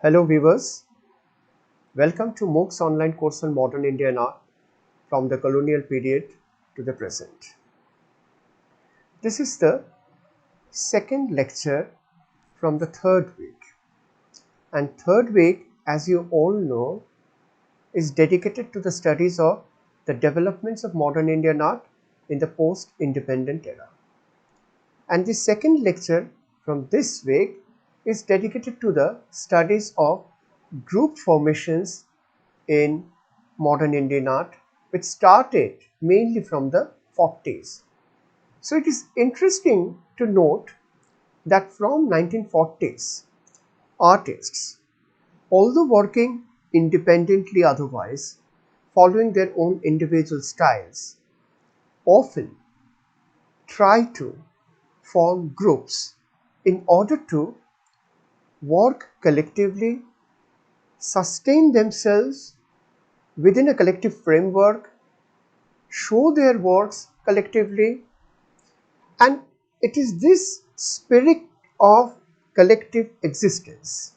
Hello viewers, welcome to MOOC's online course on modern Indian art from the colonial period to the present. This is the second lecture from the third week, and third week, as you all know, is dedicated to the studies of the developments of modern Indian art in the post-independent era. And the second lecture from this week is dedicated to the studies of group formations in modern Indian art, which started mainly from the 40s. So it is interesting to note that from 1940s, artists, although working independently otherwise, following their own individual styles, often try to form groups in order to work collectively, sustain themselves within a collective framework, show their works collectively, and it is this spirit of collective existence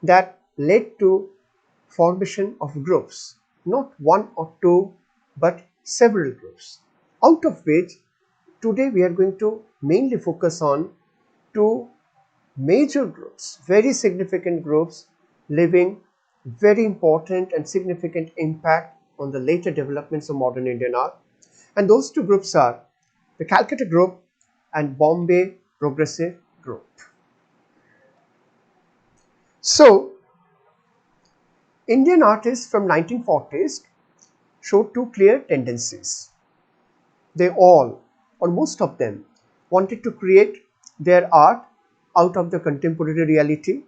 that led to formation of groups, not one or two but several groups, out of which today we are going to mainly focus on two major groups, very significant groups, leaving very important and significant impact on the later developments of modern Indian art. And those two groups are the Calcutta group and Bombay progressive group. So, Indian artists from 1940s showed two clear tendencies. They all, or most of them, wanted to create their art out of the contemporary reality.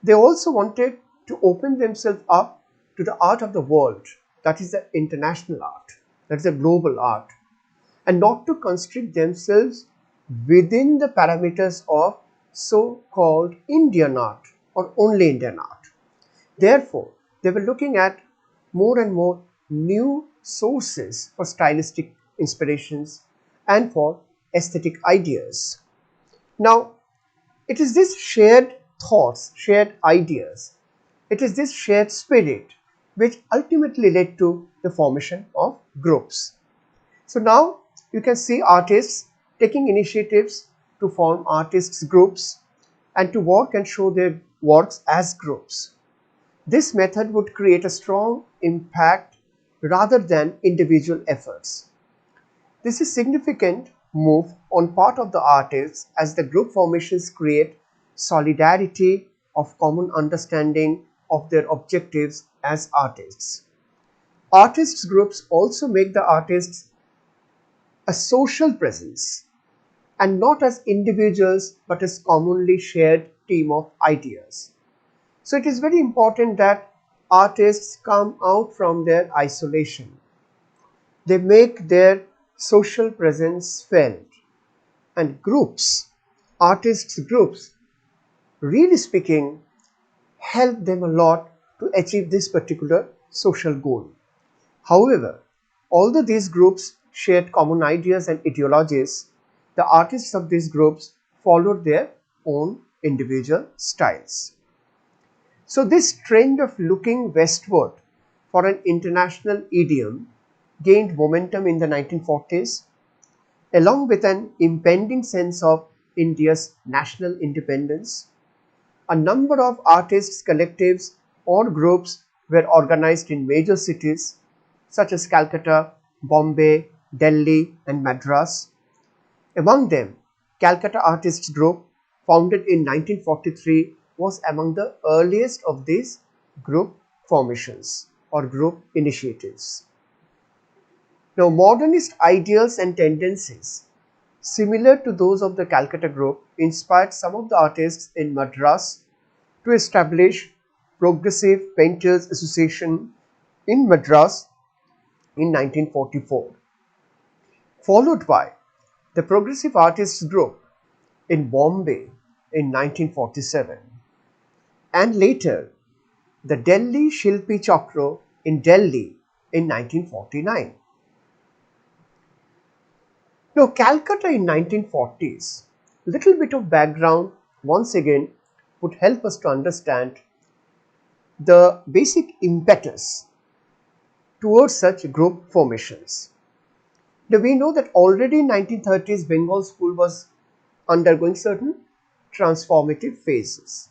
They also wanted to open themselves up to the art of the world, that is the international art, that is the global art, and not to constrict themselves within the parameters of so-called Indian art or only Indian art. Therefore, they were looking at more and more new sources for stylistic inspirations and for aesthetic ideas. Now, it is this shared thoughts, shared ideas, it is this shared spirit which ultimately led to the formation of groups. So now you can see artists taking initiatives to form artists groups and to work and show their works as groups. This method would create a strong impact rather than individual efforts. This is a significant move on part of the artists as the group formations create solidarity of common understanding of their objectives as artists. Artists groups also make the artists a social presence and not as individuals but as commonly shared team of ideas. So it is very important that artists come out from their isolation. They make their social presence felt, and groups, artists groups, really speaking, help them a lot to achieve this particular social goal. However, although these groups shared common ideas and ideologies, the artists of these groups followed their own individual styles. So this trend of looking westward for an international idiom gained momentum in the 1940s, along with an impending sense of India's national independence. A number of artists' collectives or groups were organized in major cities such as Calcutta, Bombay, Delhi and Madras. Among them, Calcutta Artists Group, founded in 1943, was among the earliest of these group formations or group initiatives. Now, modernist ideals and tendencies similar to those of the Calcutta group inspired some of the artists in Madras to establish Progressive Painters Association in Madras in 1944, followed by the Progressive Artists Group in Bombay in 1947, and later the Delhi Shilpi Chakra in Delhi in 1949. Now, Calcutta in 1940s, little bit of background once again. would help us to understand the basic impetus towards such group formations. Now, we know that already in 1930s Bengal school was undergoing certain transformative phases.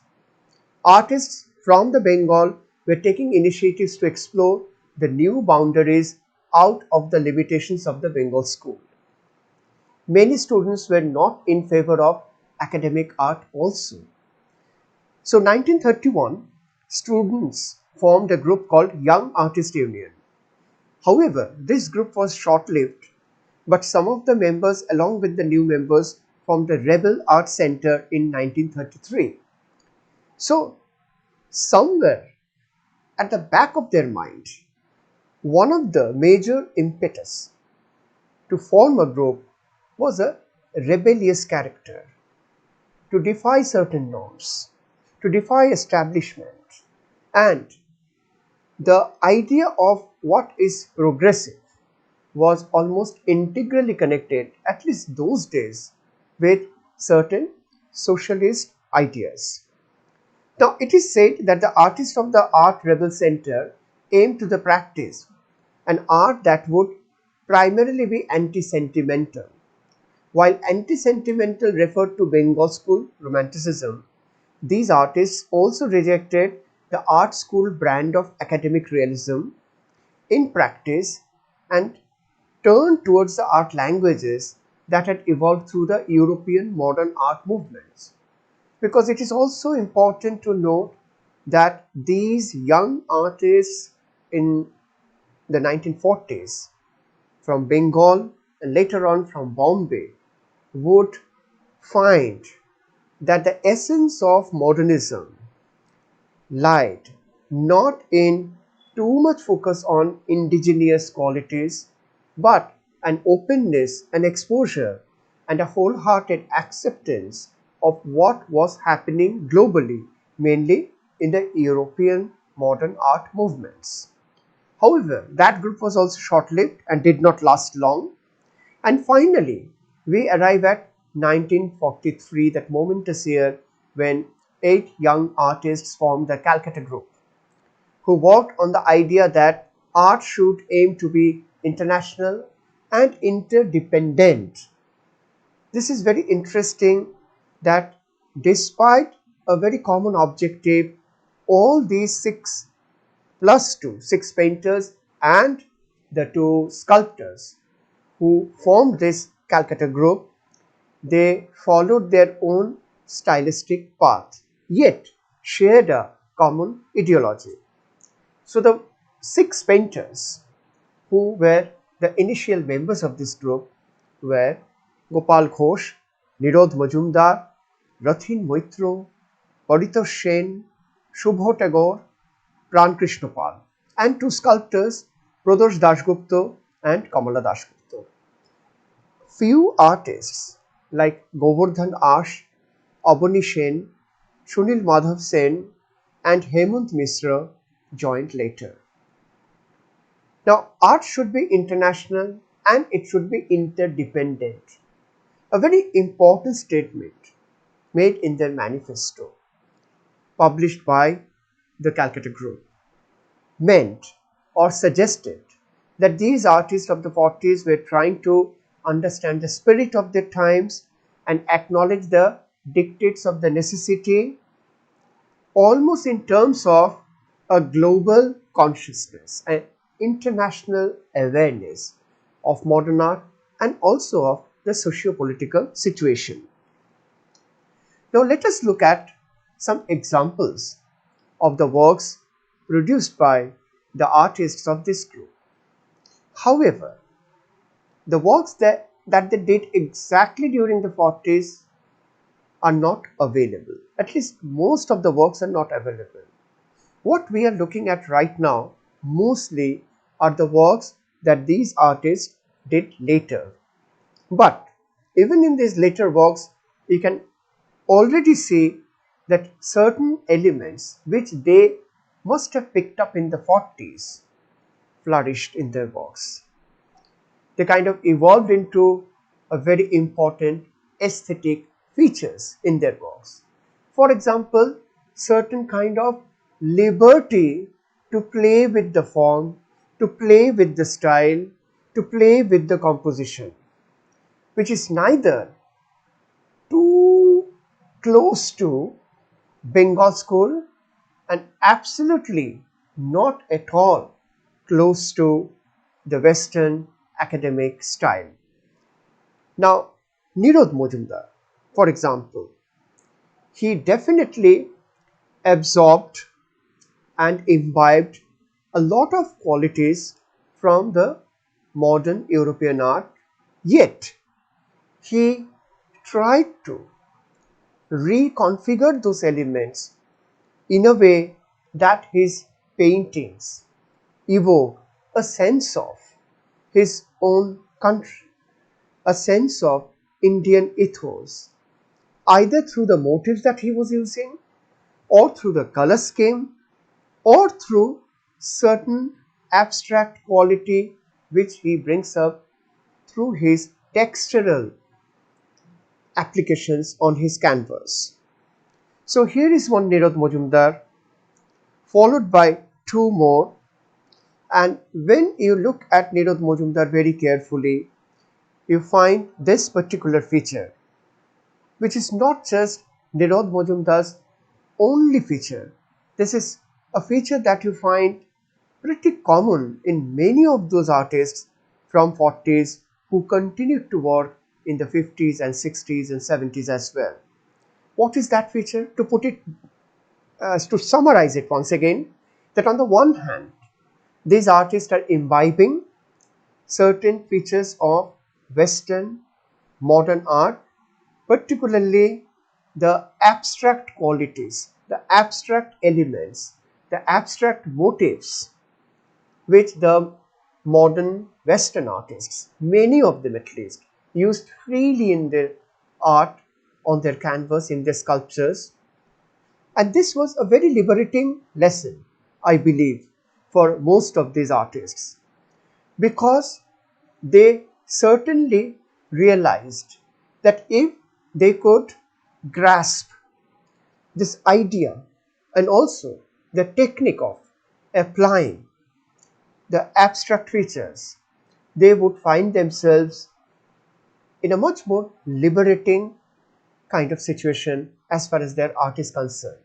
Artists from the Bengal were taking initiatives to explore the new boundaries out of the limitations of the Bengal school. Many students were not in favor of academic art also. So 1931, students formed a group called Young Artist Union. However, this group was short-lived, but some of the members along with the new members formed the Rebel Art Center in 1933. So somewhere at the back of their mind, one of the major impetus to form a group was a rebellious character, to defy certain norms, to defy establishment, and the idea of what is progressive was almost integrally connected, at least those days, with certain socialist ideas. Now, it is said that the artists of the Art Rebel Center aimed to the practice an art that would primarily be anti-sentimental. While anti-sentimental referred to Bengal school romanticism, these artists also rejected the art school brand of academic realism in practice and turned towards the art languages that had evolved through the European modern art movements. Because it is also important to note that these young artists in the 1940s from Bengal and later on from Bombay would find that the essence of modernism lied not in too much focus on indigenous qualities, but an openness, an exposure, and a wholehearted acceptance of what was happening globally, mainly in the European modern art movements. However, that group was also short-lived and did not last long. And finally, we arrive at 1943, that momentous year when 8 young artists formed the Calcutta group, who worked on the idea that art should aim to be international and interdependent. This is very interesting that despite a very common objective, all these 6 plus 2, 6 painters and the 2 sculptors who formed this Calcutta group, they followed their own stylistic path, yet shared a common ideology. So the 6 painters who were the initial members of this group were Gopal Ghosh, Nimrod Mojinder, Rathin Moitro, Politoshin, Shubho Tagore, Pran Krishnapal, and 2 sculptors, Pradosh Dasgupta and Kamala Dasgupta. Few artists like Govardhan Ash, Abani Sen, Sunil Madhav Sen, and Hemant Misra joined later. Now, art should be international and it should be interdependent. A very important statement made in their manifesto, published by the Calcutta group, meant or suggested that these artists of the 40s were trying to understand the spirit of their times and acknowledge the dictates of the necessity, almost in terms of a global consciousness, an international awareness of modern art and also of the socio-political situation. Now let us look at some examples of the works produced by the artists of this group. However, the works that they did exactly during the 40s are not available. At least most of the works are not available. What we are looking at right now mostly are the works that these artists did later. But even in these later works, you can already see that certain elements which they must have picked up in the 40s flourished in their works. They kind of evolved into a very important aesthetic features in their works. For example, certain kind of liberty to play with the form, to play with the style, to play with the composition, which is neither too close to Bengal school and absolutely not at all close to the Western academic style. Now, Nimrod Mojinder, for example, he definitely absorbed and imbibed a lot of qualities from the modern European art, yet he tried to reconfigure those elements in a way that his paintings evoke a sense of his own country, a sense of Indian ethos, either through the motifs that he was using, or through the color scheme, or through certain abstract quality which he brings up through his textural applications on his canvas. So here is one Nimrod Mojinder, followed by two more, and when you look at Nimrod Mojinder very carefully, you find this particular feature, which is not just Nimrod Mojinder's only feature. This is a feature that you find pretty common in many of those artists from 40s who continued to work in the 50s and 60s and 70s as well. What is that feature? To put it, to summarize it once again, that on the one hand, these artists are imbibing certain features of Western modern art, particularly the abstract qualities, the abstract elements, the abstract motifs which the modern Western artists, many of them at least, used freely in their art, on their canvas, in their sculptures. And this was a very liberating lesson, I believe, for most of these artists, because they certainly realized that if they could grasp this idea and also the technique of applying the abstract features, they would find themselves in a much more liberating kind of situation as far as their art is concerned.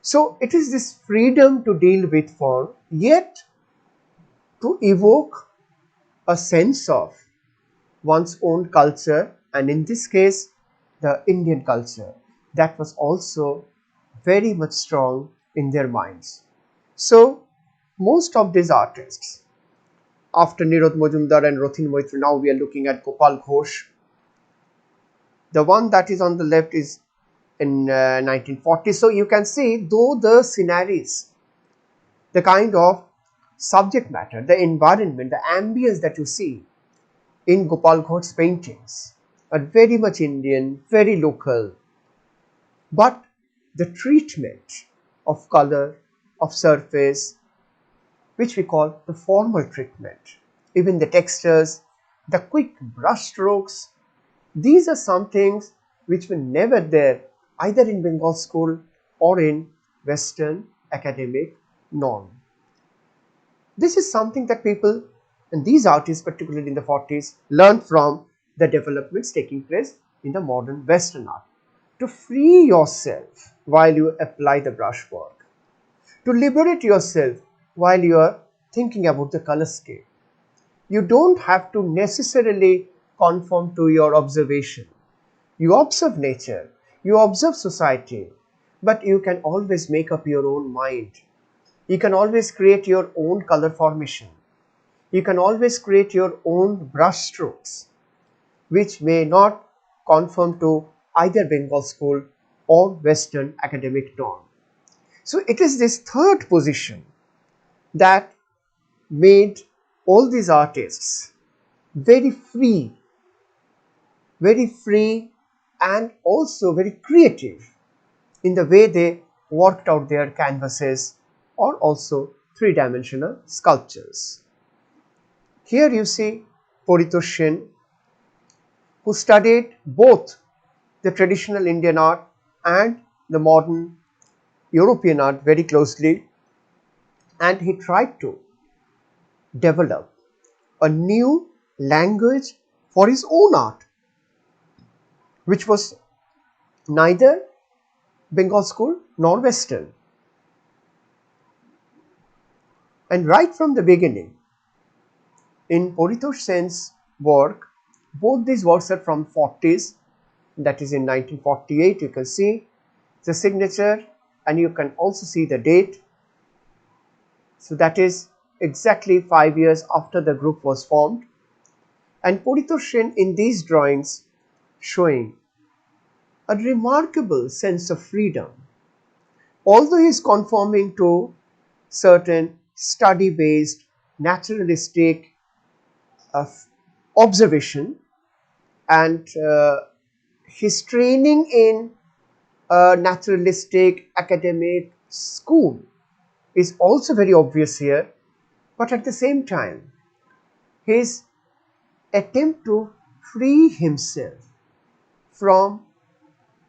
So it is this freedom to deal with form, yet to evoke a sense of one's own culture, and in this case the Indian culture, that was also very much strong in their minds. So most of these artists, after Nimrod Mojinder and Rothin Moitra, now we are looking at Gopal Ghosh. The one that is on the left is in 1940. So you can see, though the scenarios, the kind of subject matter, the environment, the ambience that you see in Gopal Ghosh's paintings are very much Indian, very local, but the treatment of color, of surface, which we call the formal treatment, even the textures, the quick brush strokes, these are some things which were never there either in Bengal school or in Western academic norm. This is something that people, and these artists particularly in the 40s, learned from the developments taking place in the modern Western art. To free yourself while you apply the brushwork, to liberate yourself while you are thinking about the color scheme. You don't have to necessarily conform to your observation. You observe nature, you observe society, but you can always make up your own mind. You can always create your own color formation. You can always create your own brush strokes, which may not conform to either Bengal school or Western academic norm. So it is this third position that made all these artists very free and also very creative in the way they worked out their canvases or also three-dimensional sculptures. Here you see Politoshin, who studied both the traditional Indian art and the modern European art very closely, and he tried to develop a new language for his own art, which was neither Bengal school nor Western. And right from the beginning, in Politoshin's work, both these works are from 40s, that is in 1948. You can see the signature and you can also see the date. So that is exactly 5 years after the group was formed. And Politoshin in these drawings showing a remarkable sense of freedom. Although he is conforming to certain study-based, naturalistic observation, and his training in a naturalistic academic school is also very obvious here, but at the same time, his attempt to free himself from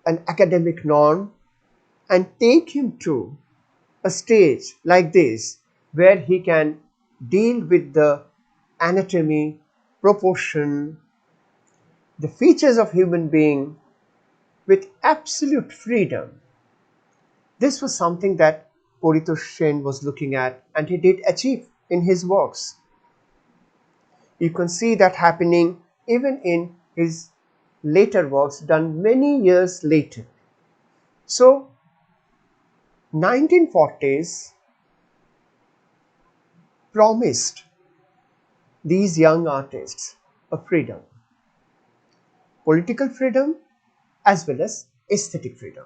an academic norm and take him to a stage like this where he can deal with the anatomy, proportion, the features of human being with absolute freedom. This was something that Politoshin was looking at, and he did achieve in his works. You can see that happening even in his later works done many years later. So 1940s promised these young artists a freedom, political freedom as well as aesthetic freedom.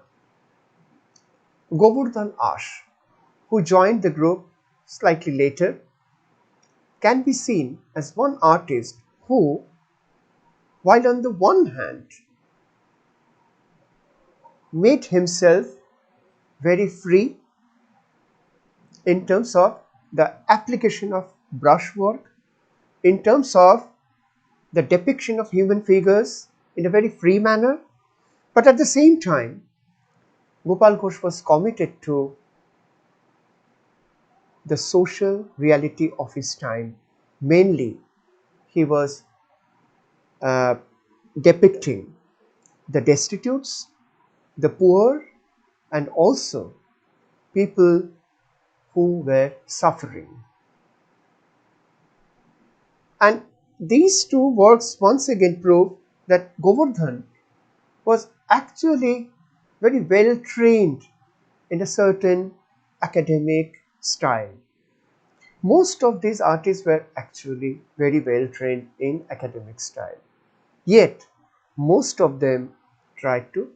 Govardhan Ash, who joined the group slightly later, can be seen as one artist who, while on the one hand made himself very free in terms of the application of brushwork, in terms of the depiction of human figures in a very free manner, but at the same time, Gopal Ghosh was committed to the social reality of his time. Mainly, he was depicting the destitutes, the poor, and also people who were suffering. And these two works once again prove that Govardhan was actually very well trained in a certain academic style. Most of these artists were actually very well trained in academic style. Yet, most of them tried to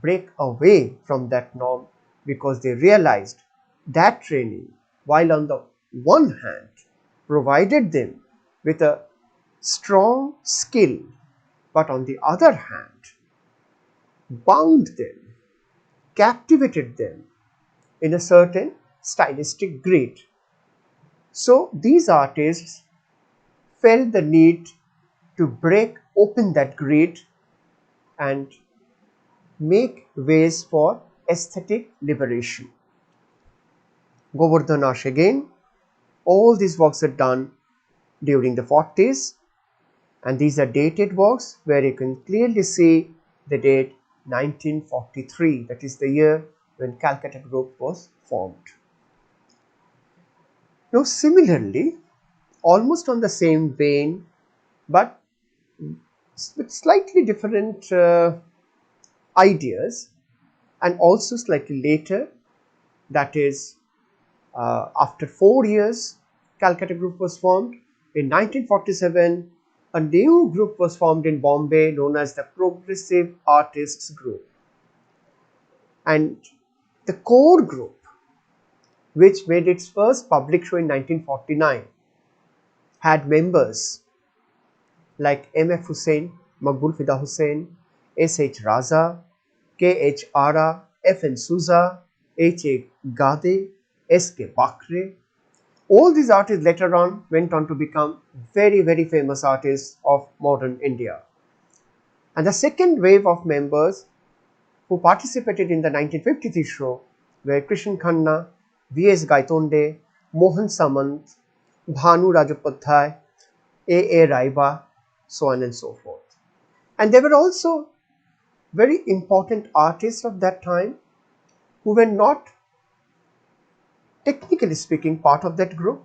break away from that norm because they realized that training, while on the one hand provided them with a strong skill, but on the other hand bound them, captivated them in a certain stylistic grid. So these artists felt the need to break open that grid and make ways for aesthetic liberation. Govardhan Ash again, all these works are done during the 40s, and these are dated works where you can clearly see the date 1943, that is the year when Calcutta group was formed. Now similarly, almost on the same vein but with slightly different ideas, and also slightly later, that is after 4 years, Calcutta group was formed. In 1947, a new group was formed in Bombay known as the Progressive Artists Group. And the core group, which made its first public show in 1949, had members like M.F. Husain, Maqbul Fida Hussain, S.H. Raza, K.H. Ara, F.N. Souza, H.A. Gedi, S.K. Bakre. All these artists later on went on to become very famous artists of modern India. And the second wave of members who participated in the 1953 show were Krishan Khanna, V.S. Gaitonde, Mohan Samant, Bhanu Rajapadhyay, A. Raiba, so on and so forth. And there were also very important artists of that time who were not, technically speaking, part of that group,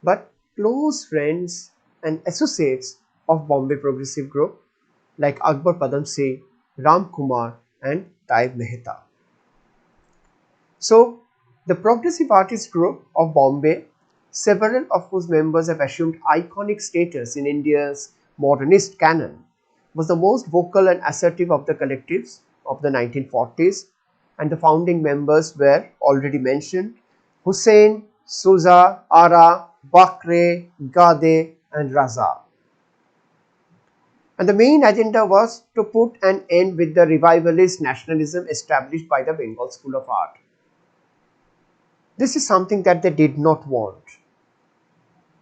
but close friends and associates of Bombay Progressive Group like Akbar Padamsee, Ram Kumar and Taib Mehta. So, the Progressive Artist Group of Bombay, several of whose members have assumed iconic status in India's modernist canon, was the most vocal and assertive of the collectives of the 1940s, and the founding members were already mentioned: Husain, Souza, Ara, Bakre, Gedi and Raza. And the main agenda was to put an end with the revivalist nationalism established by the Bengal School of Art. This is something that they did not want.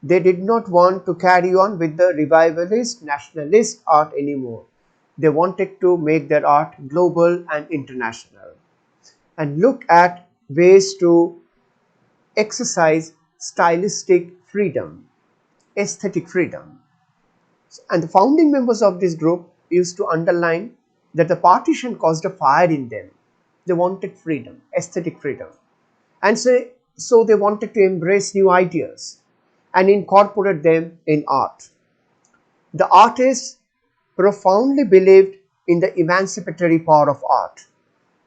They did not want to carry on with the revivalist nationalist art anymore. They wanted to make their art global and international and look at ways to exercise stylistic freedom, aesthetic freedom. And the founding members of this group used to underline that the partition caused a fire in them. They wanted freedom, aesthetic freedom. And so they wanted to embrace new ideas and incorporate them in art. The artists profoundly believed in the emancipatory power of art,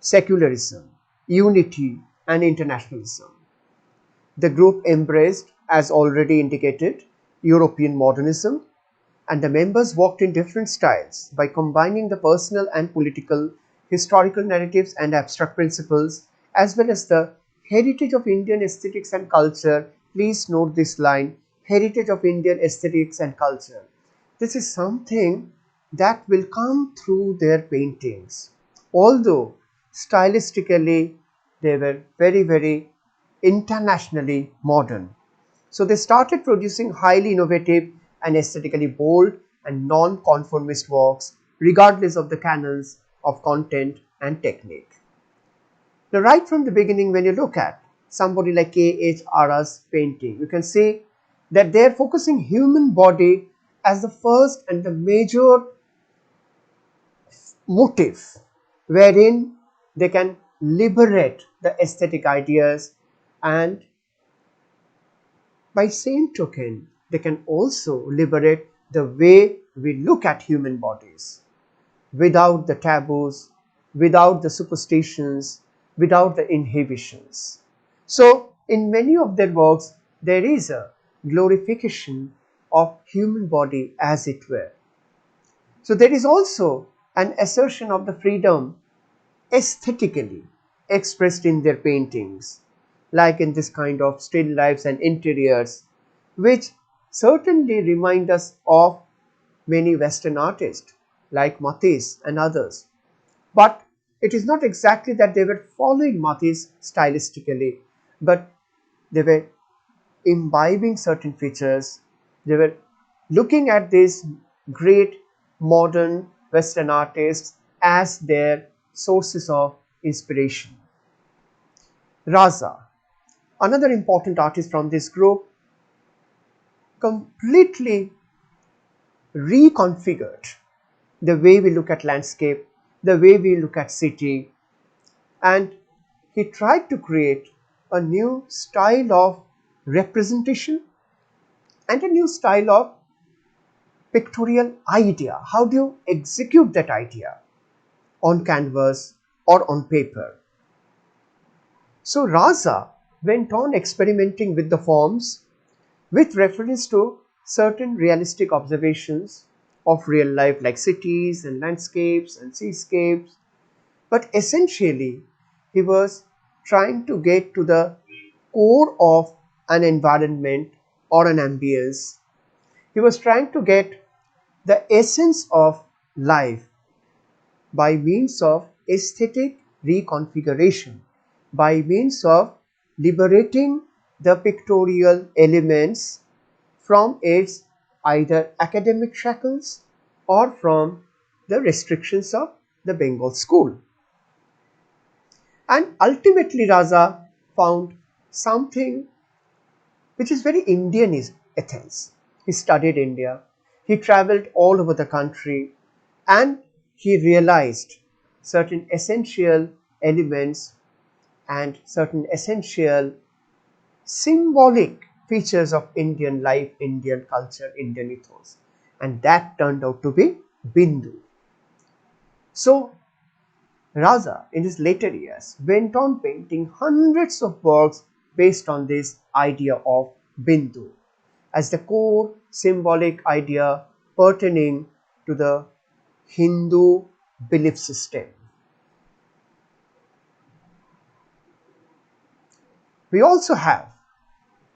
secularism, unity, and internationalism. The group embraced, as already indicated, European modernism, and the members worked in different styles by combining the personal and political, historical narratives and abstract principles, as well as the heritage of Indian aesthetics and culture. Please note this line: heritage of Indian aesthetics and culture. This is something that will come through their paintings. Although stylistically they were very, very internationally modern. So they started producing highly innovative and aesthetically bold and non-conformist works, regardless of the canons of content and technique. Now, right from the beginning, when you look at somebody like K.H. Ara's painting, you can see that they are focusing human body as the first and the major motive, wherein they can liberate the aesthetic ideas, and by same token, they can also liberate the way we look at human bodies, without the taboos, without the superstitions, without the inhibitions. So, in many of their works, there is a glorification of human body as it were. So, there is also an assertion of the freedom aesthetically expressed in their paintings, like in this kind of still lifes and interiors, which certainly remind us of many Western artists like Matisse and others. But it is not exactly that they were following Matisse stylistically, but they were imbibing certain features. They were looking at these great modern Western artists as their sources of inspiration. Raza, another important artist from this group, completely reconfigured the way we look at landscape, the way we look at city, and he tried to create a new style of representation and a new style of pictorial idea. How do you execute that idea on canvas or on paper? So Raza went on experimenting with the forms with reference to certain realistic observations of real life like cities and landscapes and seascapes, but essentially he was trying to get to the core of an environment or an ambience. He was trying to get the essence of life by means of aesthetic reconfiguration, by means of liberating the pictorial elements from its either academic shackles or from the restrictions of the Bengal school. And ultimately Raza found something which is very Indian is Athens. He studied India, he traveled all over the country, and he realized certain essential elements and certain essential symbolic features of Indian life, Indian culture, Indian ethos. And that turned out to be Bindu. So Raza, in his later years, went on painting hundreds of works based on this idea of Bindu as the core symbolic idea pertaining to the Hindu belief system. We also have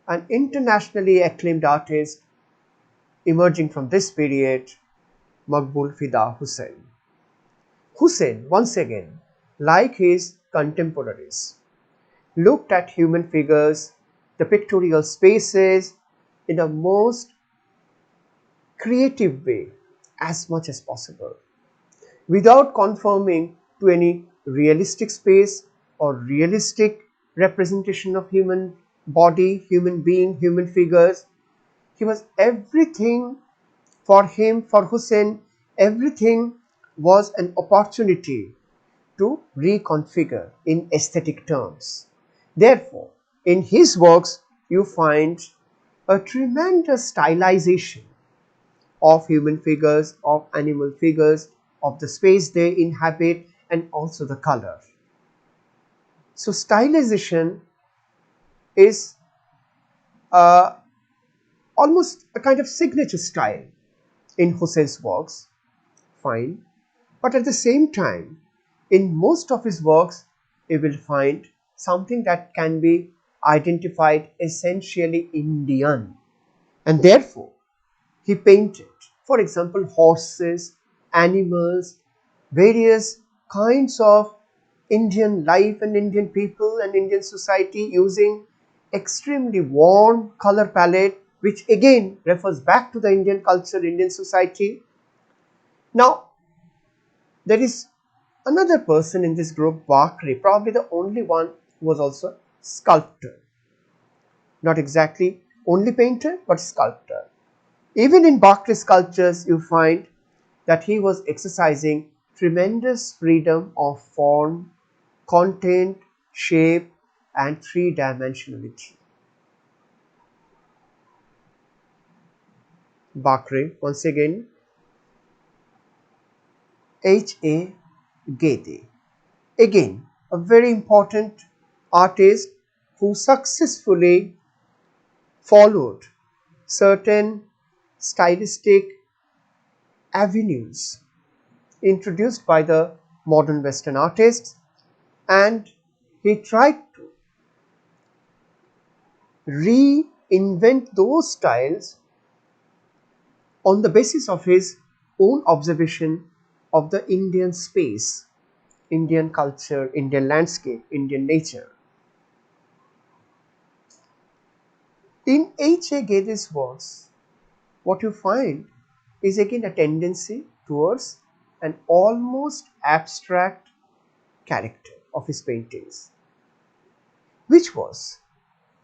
an internationally acclaimed artist emerging from this period, Maqbul Fida Husain. Husain, once again, like his contemporaries, looked at human figures, the pictorial spaces, in the most creative way as much as possible, without conforming to any realistic space or realistic representation of human body, human being, human figures. He was everything for him, for Husain, everything was an opportunity to reconfigure in aesthetic terms. Therefore, in his works, you find a tremendous stylization of human figures, of animal figures, of the space they inhabit, and also the color. So, stylization is uh, almost a kind of signature style in Husain's works, fine, but at the same time, in most of his works, you will find something that can be identified essentially Indian, and therefore he painted, for example, horses, animals, various kinds of Indian life and Indian people and Indian society using extremely warm color palette, which again refers back to the Indian culture, Indian society. Now, there is another person in this group, Bakri, probably the only one who was also a sculptor. Not exactly only painter, but sculptor. Even in Bakri's sculptures, you find that he was exercising tremendous freedom of form, content, shape, and three-dimensionality. Bakri, once again, H.A. Gedi. Again, a very important artist who successfully followed certain stylistic avenues introduced by the modern Western artists, and he tried to reinvent those styles on the basis of his own observation of the Indian space, Indian culture, Indian landscape, Indian nature. In H.A. Gedi's works, what you find is again a tendency towards an almost abstract character of his paintings, which was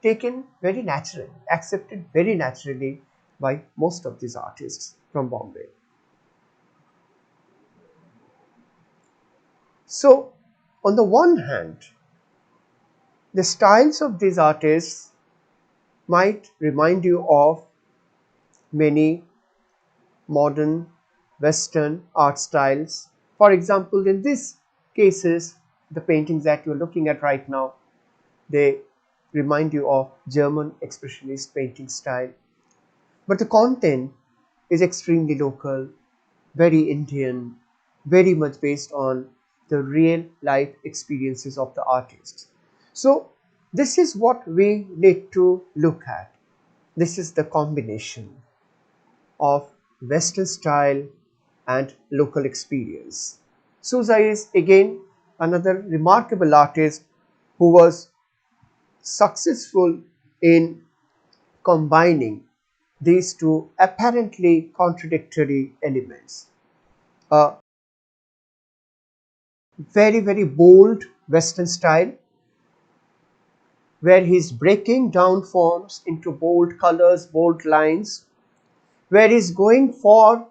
taken very naturally, accepted very naturally by most of these artists from Bombay. So, on the one hand, the styles of these artists might remind you of many modern Western art styles. For example, in these cases, the paintings that you're looking at right now, they remind you of German expressionist painting style. But the content is extremely local, very Indian, very much based on the real life experiences of the artists. So this is what we need to look at. This is the combination of Western style and local experience. Sousa is again another remarkable artist who was successful in combining these two apparently contradictory elements. A very, very bold Western style, where he's breaking down forms into bold colors, bold lines, where he's going for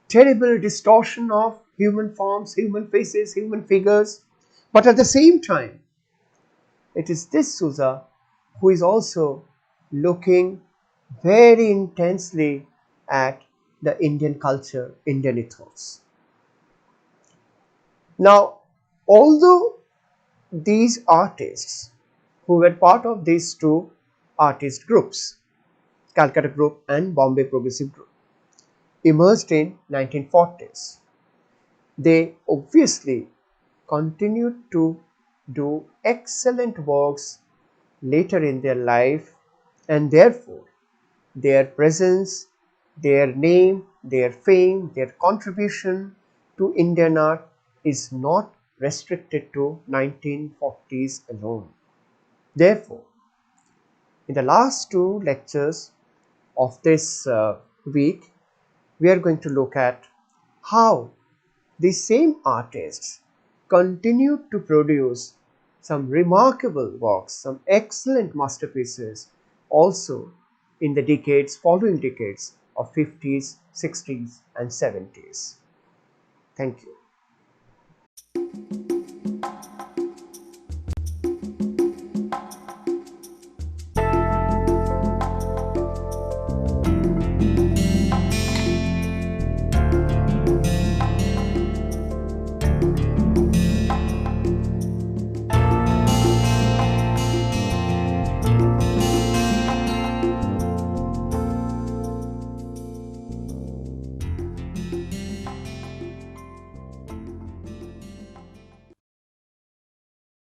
terrible distortion of human forms, human faces, human figures. But at the same time, it is this Souza who is also looking very intensely at the Indian culture, Indian ethos. Now, although these artists who were part of these two artist groups, Calcutta group and Bombay progressive group, emerged in 1940s, they obviously continued to do excellent works later in their life, and therefore their presence, their name, their fame, their contribution to Indian art is not restricted to 1940s alone. Therefore, in the last two lectures of this week, we are going to look at how these same artists continued to produce some remarkable works, some excellent masterpieces also in the decades, following decades of 50s, 60s and 70s. Thank you.